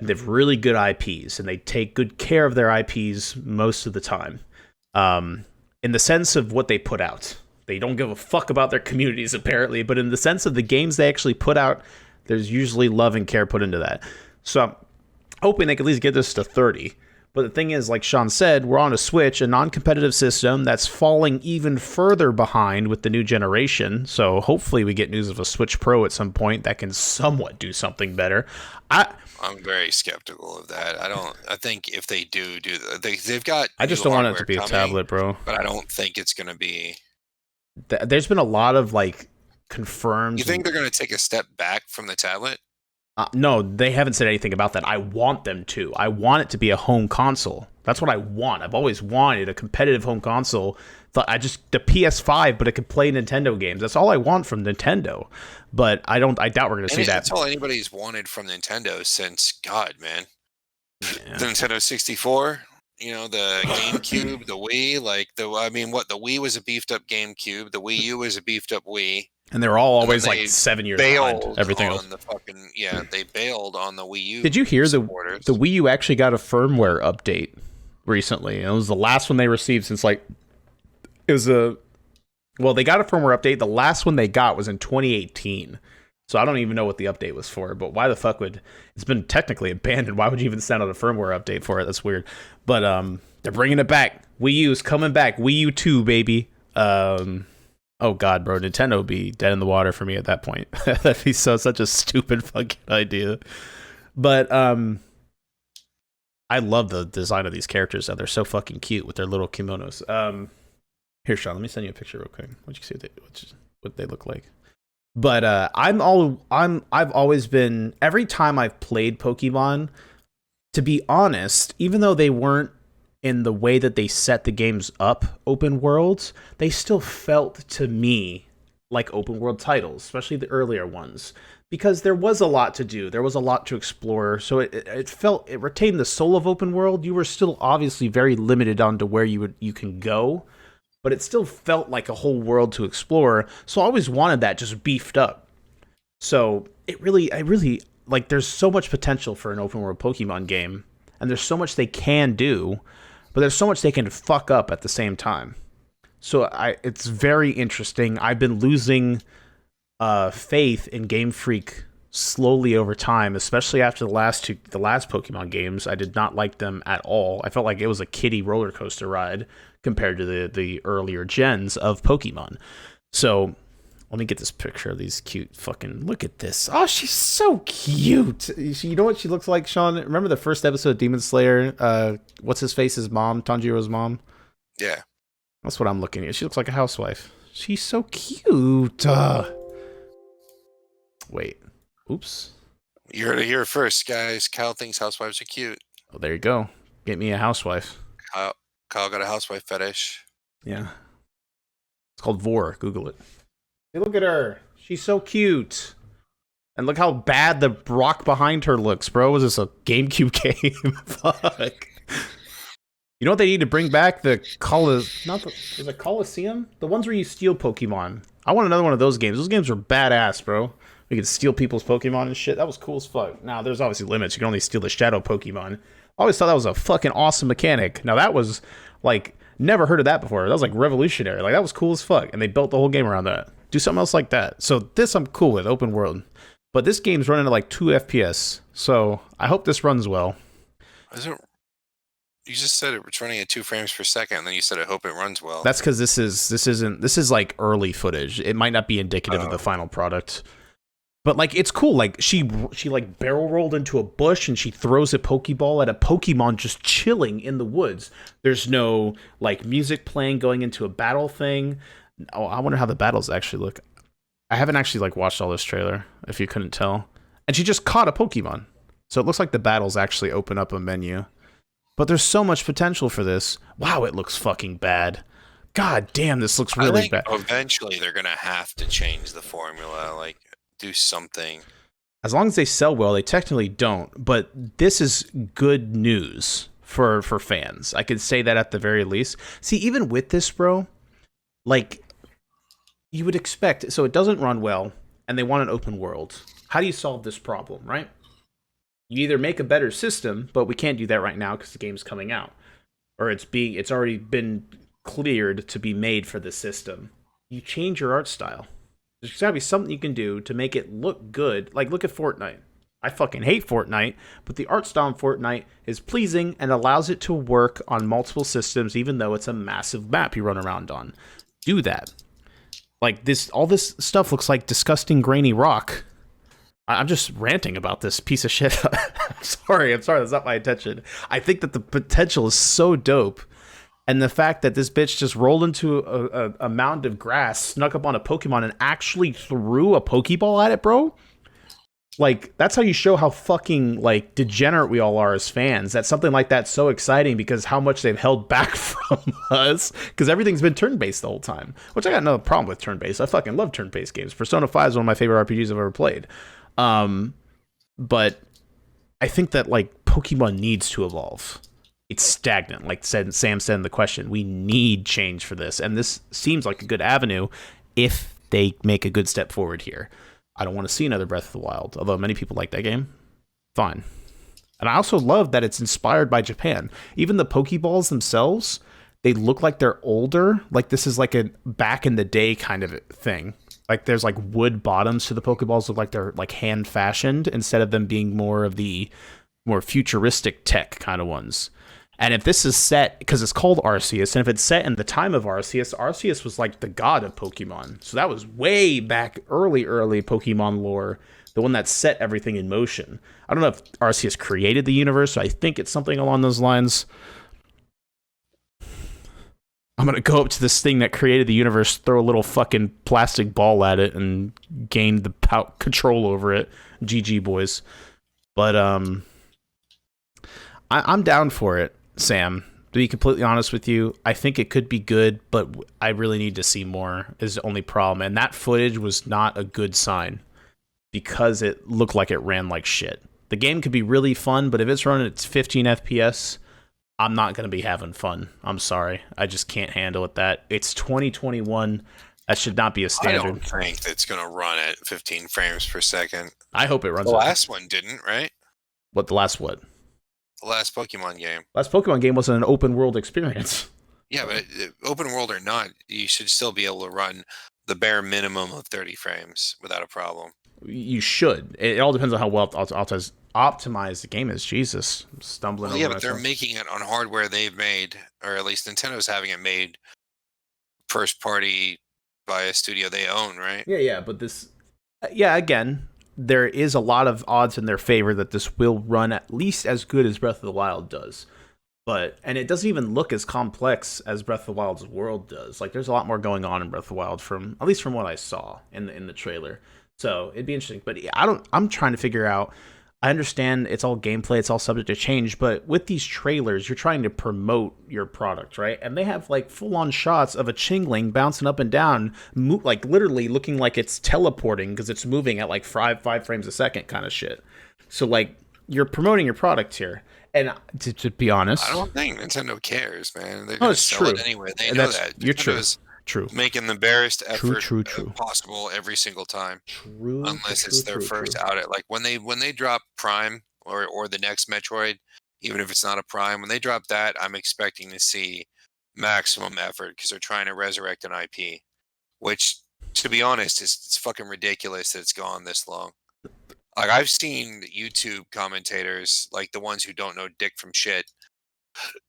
And they have really good IPs, and they take good care of their IPs most of the time. In the sense of what they put out. They don't give a fuck about their communities, apparently, but in the sense of the games they actually put out, there's usually love and care put into that. So I'm hoping they can at least get this to 30. But the thing is, like Shawn said, we're on a Switch, a non-competitive system that's falling even further behind with the new generation. So hopefully we get news of a Switch Pro at some point that can somewhat do something better. I'm very skeptical of that. I think if they do they've got. I just don't want it to be a tablet, bro. But I don't think it's going to be. There's been a lot of like confirmed. You think they're going to take a step back from the tablet? No, they haven't said anything about that. I want them to. I want it to be a home console. That's what I want. I've always wanted a competitive home console. The PS5, but it could play Nintendo games. That's all I want from Nintendo. But I doubt we're going to see that. That's all anybody's wanted from Nintendo since God, man. Yeah. The Nintendo 64, the GameCube, the Wii, the Wii was a beefed up GameCube, the Wii U was a beefed up Wii. And they're all always like 7 years behind everything else. They bailed on the Wii U. Did you hear the Wii U actually got a firmware update recently? It was the last one they received since they got a firmware update. The last one they got was in 2018. So I don't even know what the update was for, but why the fuck it's been technically abandoned. Why would you even send out a firmware update for it? That's weird. But they're bringing it back. Wii U's coming back. Wii U 2, baby. Oh god, bro, Nintendo would be dead in the water for me at that point. That'd be such a stupid fucking idea. But I love the design of these characters. They're so fucking cute with their little kimonos. Here, Shawn, let me send you a picture real quick. What you see what they look like. But I've always been, every time I've played Pokemon, to be honest, even though they weren't in the way that they set the games up, open worlds, they still felt to me like open world titles, especially the earlier ones, because there was a lot to do, there was a lot to explore. So it retained the soul of open world. You were still obviously very limited on to where you can go, but it still felt like a whole world to explore. So I always wanted that just beefed up. So I really like, there's so much potential for an open world Pokemon game, and there's so much they can do, but there's so much they can fuck up at the same time. So it's very interesting. I've been losing faith in Game Freak slowly over time, especially after the last Pokemon games. I did not like them at all. I felt like it was a kiddie roller coaster ride compared to the earlier gens of Pokemon. So let me get this picture of these cute fucking... Look at this. Oh, she's so cute. You know what she looks like, Shawn? Remember the first episode of Demon Slayer? What's his face's mom? Tanjiro's mom? Yeah. That's what I'm looking at. She looks like a housewife. She's so cute. Wait. Oops. You heard it here first, guys. Kyle thinks housewives are cute. Oh, there you go. Get me a housewife. Kyle got a housewife fetish. Yeah. It's called Vor. Google it. Hey, look at her. She's so cute. And look how bad the rock behind her looks, bro. Was this a GameCube game? Fuck. You know what they need to bring back? The is it Coliseum? The ones where you steal Pokemon. I want another one of those games. Those games were badass, bro. We could steal people's Pokemon and shit. That was cool as fuck. Now, there's obviously limits. You can only steal the Shadow Pokemon. I always thought that was a fucking awesome mechanic. Now, that was, like, never heard of that before. That was, like, revolutionary. Like, that was cool as fuck. And they built the whole game around that. Do something else like that. So this I'm cool with, open world. But this game's running at like 2 FPS. So I hope this runs well. You just said it's running at 2 frames per second, and then you said I hope it runs well. That's because this is like early footage. It might not be indicative of the final product. But like, it's cool. Like she like barrel rolled into a bush and she throws a Pokeball at a Pokemon just chilling in the woods. There's no like music playing going into a battle thing. Oh, I wonder how the battles actually look. I haven't actually like watched all this trailer, if you couldn't tell. And she just caught a Pokemon. So it looks like the battles actually open up a menu. But there's so much potential for this. Wow, it looks fucking bad. God damn, this looks really bad. Eventually they're going to have to change the formula, like do something. As long as they sell well, they technically don't. But this is good news for fans. I could say that at the very least. See, even with this, bro, like, you would expect, so it doesn't run well, and they want an open world. How do you solve this problem, right? You either make a better system, but we can't do that right now because the game's coming out. Or it's already been cleared to be made for the system. You change your art style. There's gotta be something you can do to make it look good. Like, look at Fortnite. I fucking hate Fortnite, but the art style in Fortnite is pleasing and allows it to work on multiple systems, even though it's a massive map you run around on. Do that. Like, all this stuff looks like disgusting grainy rock. I'm just ranting about this piece of shit. I'm sorry, that's not my intention. I think that the potential is so dope. And the fact that this bitch just rolled into a mound of grass, snuck up on a Pokemon, and actually threw a Pokeball at it, bro. Like, that's how you show how fucking, like, degenerate we all are as fans. That something like that's so exciting because how much they've held back from us. Because everything's been turn-based the whole time. Which I got no problem with turn-based. I fucking love turn-based games. Persona 5 is one of my favorite RPGs I've ever played. But I think that, like, Pokemon needs to evolve. It's stagnant. Like Sam said in the question, we need change for this. And this seems like a good avenue if they make a good step forward here. I don't want to see another Breath of the Wild, although many people like that game. Fine. And I also love that it's inspired by Japan. Even the Pokeballs themselves, they look like they're older. Like this is like a back in the day kind of thing. Like there's like wood bottoms to the Pokeballs, look like they're like hand fashioned instead of them being more of the more futuristic tech kind of ones. And if this is set, because it's called Arceus, and if it's set in the time of Arceus, Arceus was like the god of Pokemon. So that was way back early Pokemon lore, the one that set everything in motion. I don't know if Arceus created the universe, so I think it's something along those lines. I'm going to go up to this thing that created the universe, throw a little fucking plastic ball at it, and gain the control over it. GG, boys. But I'm down for it. Sam, to be completely honest with you, I think it could be good, but I really need to see more is the only problem. And that footage was not a good sign because it looked like it ran like shit. The game could be really fun, but if it's running at 15 FPS, I'm not going to be having fun. I'm sorry. I just can't handle it that. It's 2021. That should not be a standard. I don't think it's going to run at 15 frames per second. I hope it runs. The last one didn't, right? What, the last what? The last Pokemon game. Last Pokemon game wasn't an open world experience. Yeah, but open world or not, you should still be able to run the bare minimum of 30 frames without a problem. You should. It all depends on how well optimized the game is. Jesus, I'm stumbling over but myself. they're making it on hardware they've made, or at least Nintendo's having it made first party by a studio they own, right? Yeah, but this... again... there is a lot of odds in their favor that this will run at least as good as Breath of the Wild does. And it doesn't even look as complex as Breath of the Wild's world does. Like, there's a lot more going on in Breath of the Wild at least from what I saw in the trailer. So it'd be interesting. But I'm trying to figure out, I understand it's all gameplay, it's all subject to change, but with these trailers, you're trying to promote your product, right? And they have like full-on shots of a Chingling bouncing up and down, like literally looking like it's teleporting because it's moving at like five frames a second kind of shit. So like, you're promoting your product here. And to be honest, I don't think Nintendo cares, man. They're no, going to sell it anyway. They know that. You're true. True. Making the barest effort true. possible every single time. True. Unless it's their first outing. Like when they drop Prime or the next Metroid, even if it's not a Prime, when they drop that, I'm expecting to see maximum effort because they're trying to resurrect an IP. Which, to be honest, it's fucking ridiculous that it's gone this long. Like I've seen YouTube commentators, like the ones who don't know dick from shit,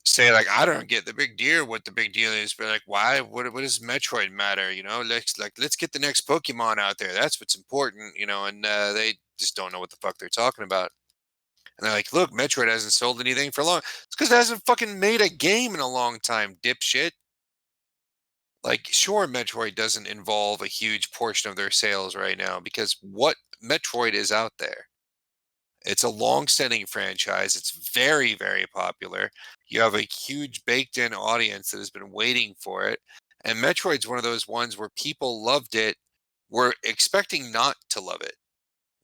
say like, I don't get the big deal. What the big deal is, but like, why? What does Metroid matter? You know, let's get the next Pokemon out there. That's what's important. You know, and they just don't know what the fuck they're talking about. And they're like, look, Metroid hasn't sold anything for long. It's because it hasn't fucking made a game in a long time, dipshit. Like, sure, Metroid doesn't involve a huge portion of their sales right now because what Metroid is out there. It's a long-standing franchise. It's very, very popular. You have a huge baked-in audience that has been waiting for it. And Metroid's one of those ones where people loved it, were expecting not to love it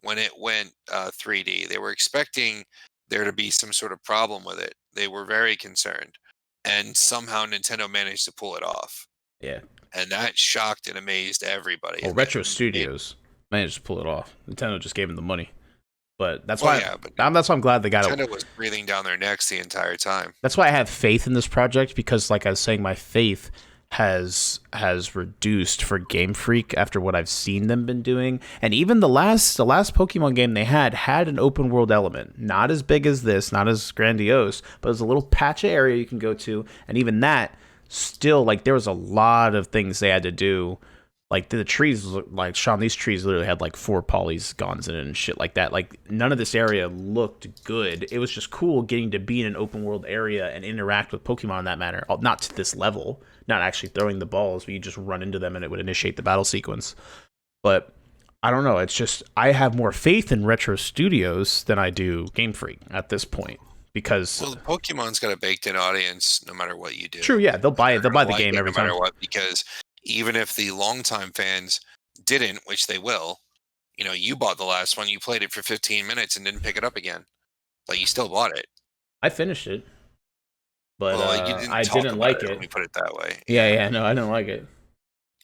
when it went 3D. They were expecting there to be some sort of problem with it. They were very concerned. And somehow Nintendo managed to pull it off. Yeah. And that shocked and amazed everybody. Well, Retro Studios managed to pull it off. Nintendo just gave them the money. But that's why that's why I'm glad they got it. Nintendo was breathing down their necks the entire time. That's why I have faith in this project because, like I was saying, my faith has reduced for Game Freak after what I've seen them been doing. And even the last Pokemon game they had an open world element, not as big as this, not as grandiose, but it was a little patch of area you can go to, and even that still like there was a lot of things they had to do. Like the trees, like Shawn, these trees literally had like 4 polygons in it and shit like that. Like none of this area looked good. It was just cool getting to be in an open world area and interact with Pokemon in that manner. Not to this level, not actually throwing the balls, but you just run into them and it would initiate the battle sequence. But I don't know. It's just I have more faith in Retro Studios than I do Game Freak at this point because Well, Pokemon's got a baked-in audience no matter what you do. true, yeah, they'll buy it. They'll buy the Like game it every no matter time. what, because even if the longtime fans didn't, which they will, you bought the last one, you played it for 15 minutes and didn't pick it up again, but you still bought it. I finished it, but Well, you didn't I talk didn't about like it. Let it. me put it that way. Yeah, no, I didn't like it.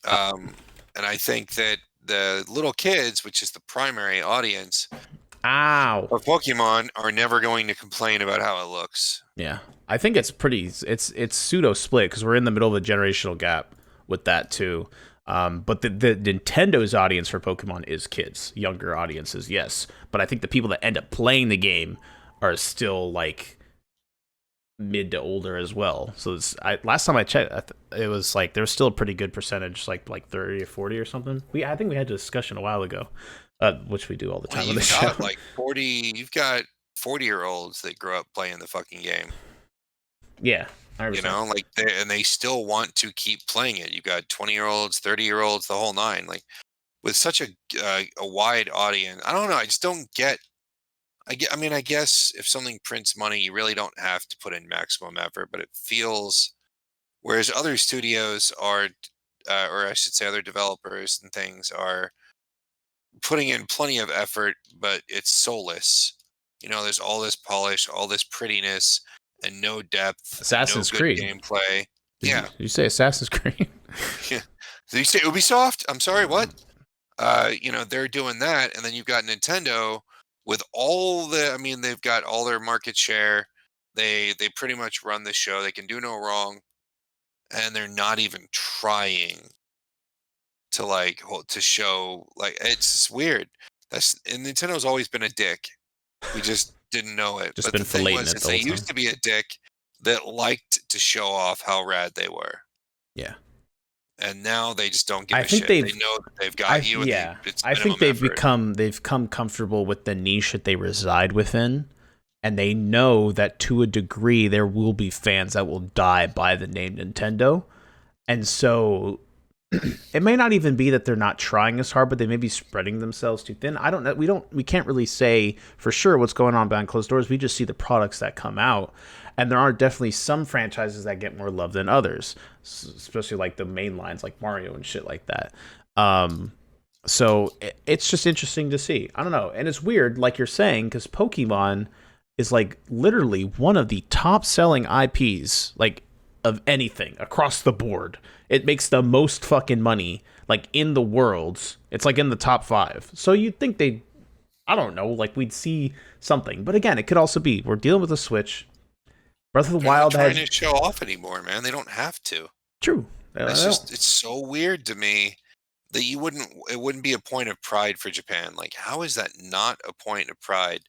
And I think that the little kids, which is the primary audience Ow. of Pokemon, are never going to complain about how it looks. Yeah, I think it's pretty. It's pseudo split because we're in the middle of a generational gap with that too. But the Nintendo's audience for Pokemon is kids, younger audiences, yes. But I think the people that end up playing the game are still like mid to older as well. So last time I checked, it was like there was still a pretty good percentage, like 30 or 40 or something. I think we had a discussion a while ago, which we do all the time on the show. You've got 40-year-olds that grew up playing the fucking game. Yeah. 100%. Like they still want to keep playing it. You've got 20-year-olds, 30-year-olds, the whole nine. Like with such a wide audience, I don't know. I just don't get. I guess if something prints money, you really don't have to put in maximum effort. But it feels, whereas other studios are, or I should say, other developers and things are putting in plenty of effort, but it's soulless. There's all this polish, all this prettiness, and no depth, Assassin's no good Creed. gameplay. Did you say Assassin's Creed? Yeah. Did you say Ubisoft? I'm sorry, what? They're doing that, and then you've got Nintendo with they've got all their market share. They pretty much run the show. They can do no wrong, and they're not even trying to show, like, it's just weird. And Nintendo's always been a dick. We just didn't know it. Just But been the thing filleting was, it is the they whole time. used to be a dick that liked to show off how rad they were. Yeah. And now they just don't give I a think shit. They know that they've got you, and it's I think minimum effort. they've come comfortable with the niche that they reside within, and they know that to a degree there will be fans that will die by the name Nintendo, and so it may not even be that they're not trying as hard, but they may be spreading themselves too thin. I don't know. We can't really say for sure what's going on behind closed doors. We just see the products that come out, and there are definitely some franchises that get more love than others, especially like the main lines like Mario and shit like that. So it's just interesting to see. I don't know, and it's weird, like you're saying, because Pokemon is like literally one of the top selling IPs, like of anything across the board. It makes the most fucking money, like in the world. It's like in the top 5. So you'd think I don't know, like we'd see something. But again, it could also be we're dealing with a Switch. Breath of the They're Wild not trying has to show off anymore, man. They don't have to. true. It's so weird to me that it wouldn't be a point of pride for Japan. Like, how is that not a point of pride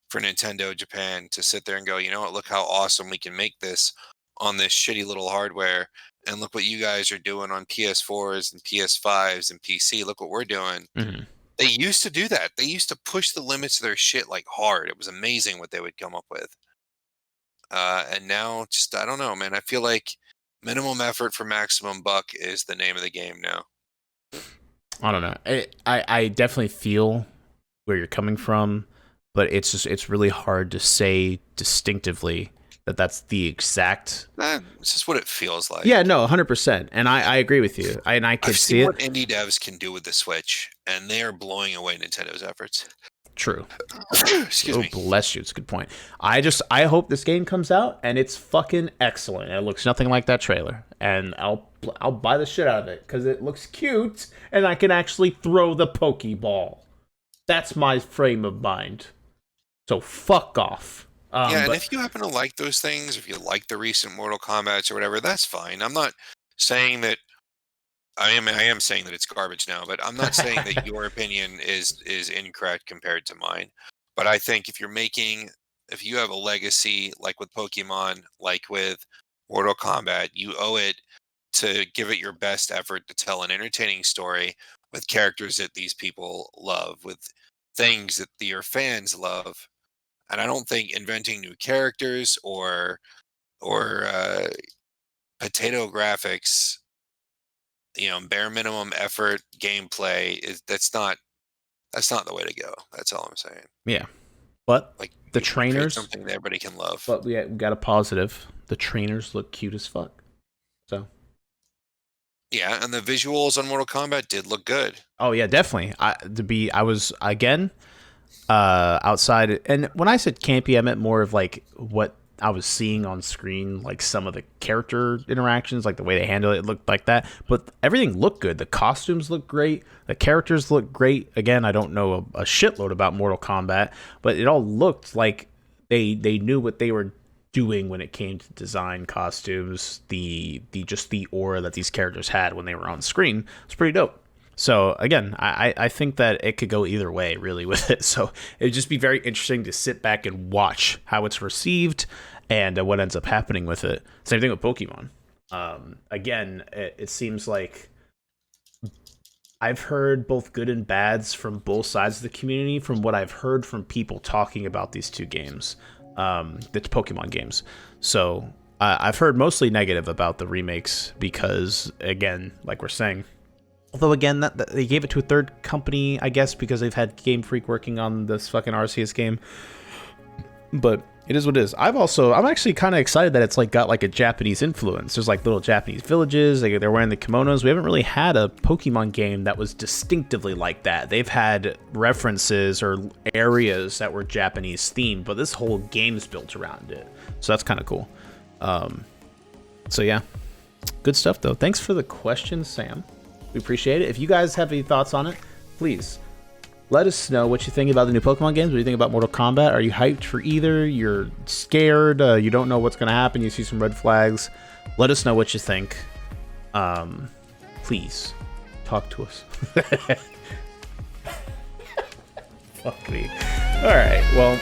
for Nintendo Japan to sit there and go, you know what, look how awesome we can make this on this shitty little hardware, and look what you guys are doing on PS4s and PS5s and PC. Look what we're doing. Mm-hmm. They used to do that. They used to push the limits of their shit like hard. It was amazing what they would come up with. And now, just I don't know, man. I feel like minimum effort for maximum buck is the name of the game now. I don't know. I definitely feel where you're coming from, but it's really hard to say distinctively that that's the exact. It's just what it feels like. Yeah, no, 100%, and I agree with you. I could I've see seen it. what indie devs can do with the Switch, and they are blowing away Nintendo's efforts. True. Excuse me. Bless you. It's a good point. I hope this game comes out and it's fucking excellent. And it looks nothing like that trailer, and I'll buy the shit out of it because it looks cute and I can actually throw the Pokeball. That's my frame of mind. So fuck off. And if you happen to like those things, if you like the recent Mortal Kombat or whatever, that's fine. I'm not saying that. I am saying that it's garbage now, but I'm not saying that your opinion is incorrect compared to mine. But I think if you have a legacy like with Pokemon, like with Mortal Kombat, you owe it to give it your best effort to tell an entertaining story with characters that these people love, with things that your fans love. And I don't think inventing new characters or potato graphics, bare minimum effort gameplay that's not That's not the way to go. That's all I'm saying. Yeah, but Like the you create trainers, something that everybody can love. but we got a positive. The trainers look cute as fuck. So Yeah, and the visuals on Mortal Kombat did look good. oh yeah, definitely. I was again outside, and when I said campy, I meant more of like what I was seeing on screen, like some of the character interactions, like the way they handle it looked like that. But everything looked good. The costumes look great. The characters look great. Again, I don't know a shitload about Mortal Kombat, but it all looked like they knew what they were doing when it came to design, costumes, the just the aura that these characters had when they were on screen. It's pretty dope. So again, I think that it could go either way really with it. So it'd just be very interesting to sit back and watch how it's received and what ends up happening with it. Same thing with Pokemon. Again, it seems like I've heard both good and bads from both sides of the community from what I've heard from people talking about these two games, the Pokemon games. So I've heard mostly negative about the remakes because, again, like we're saying, although, again, that they gave it to a third company, I guess, because they've had Game Freak working on this fucking Arceus game. But it is what it is. I'm actually kind of excited that it's like got like a Japanese influence. There's like little Japanese villages. They're wearing the kimonos. We haven't really had a Pokemon game that was distinctively like that. They've had references or areas that were Japanese themed, but this whole game's built around it. So that's kind of cool. So yeah, good stuff though. Thanks for the question, Sam. We appreciate it. If you guys have any thoughts on it, please let us know what you think about the new Pokemon games. What do you think about Mortal Kombat? Are you hyped for either? You're scared? You don't know what's going to happen? You see some red flags? Let us know what you think. Please, talk to us. Fuck me. All right, well...